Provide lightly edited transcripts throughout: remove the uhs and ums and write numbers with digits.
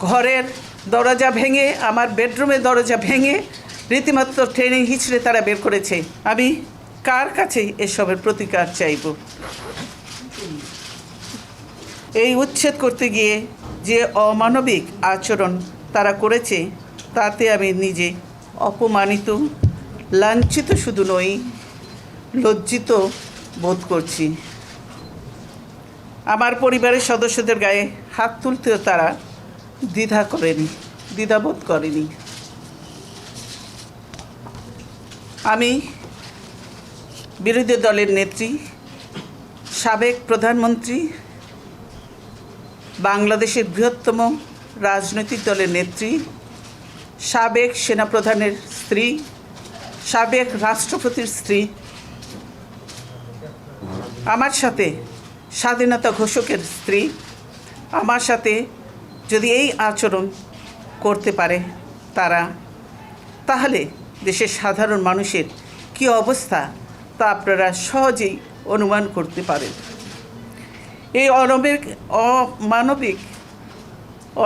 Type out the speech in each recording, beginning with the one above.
ঘরের দরজা ভেঙে, আমার বেডরুমের দরজা ভেঙে রীতিমাত্র ট্রেনে হিঁচড়ে তারা বের করেছে। আমি কার কাছে এসবের প্রতিকার চাইব? এই উচ্ছেদ করতে গিয়ে যে অমানবিক আচরণ তারা করেছে, তাতে আমি নিজে অপমানিত, লাঞ্ছিত শুধু নই, লজ্জিত বোধ করছি। আমার পরিবারের সদস্যদের গায়ে হাত তুলতেও তারা দ্বিধাবোধ করেনি। আমি বিরোধী দলের নেত্রী, সাবেক প্রধানমন্ত্রী, বাংলাদেশের বৃহত্তম রাজনৈতিক দলের নেত্রী, সাবেক সেনাপ্রধানের স্ত্রী, সাবেক রাষ্ট্রপতির স্ত্রী, আমার সাথে স্বাধীনতা ঘোষকের স্ত্রী, আমার সাথে যদি এই আচরণ করতে পারে তাহলে দেশের সাধারণ মানুষের কী অবস্থা তা আপনারা সহজেই অনুমান করতে পারেন। এই অমানবিক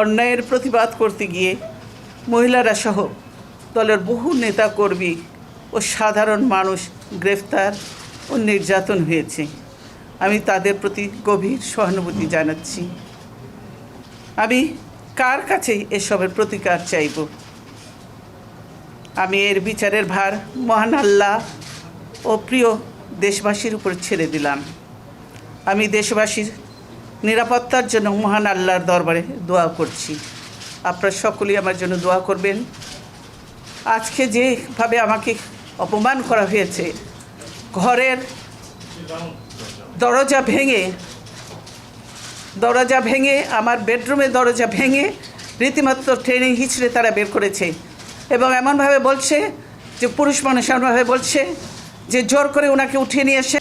অন্যায়ের প্রতিবাদ করতে গিয়ে মহিলারা সহ দলের বহু নেতাকর্মী ও সাধারণ মানুষ গ্রেফতার ও নির্যাতন হয়েছে। আমি তাদের প্রতি গভীর সহানুভূতি জানাচ্ছি। আমি কার কাছে এসবের প্রতিকার চাইব? আমি এর বিচারের ভার মহান আল্লাহ ও প্রিয় দেশবাসীর উপর ছেড়ে দিলাম। আমি দেশবাসীর নিরাপত্তার জন্য মহান আল্লাহর দরবারে দোয়া করছি। আপনারা সকলেই আমার জন্য দোয়া করবেন। আজকে যেভাবে আমাকে অপমান করা হয়েছে, ঘরের দরজা ভেঙে আমার বেডরুমের দরজা ভেঙে রীতিমাত্র ট্রেনে হিঁচড়ে তারা বের করেছে এবং এমনভাবে বলছে যে পুরুষ মানুষ এমনভাবে বলছে যে জোর করে ওনাকে উঠিয়ে নিয়ে এসে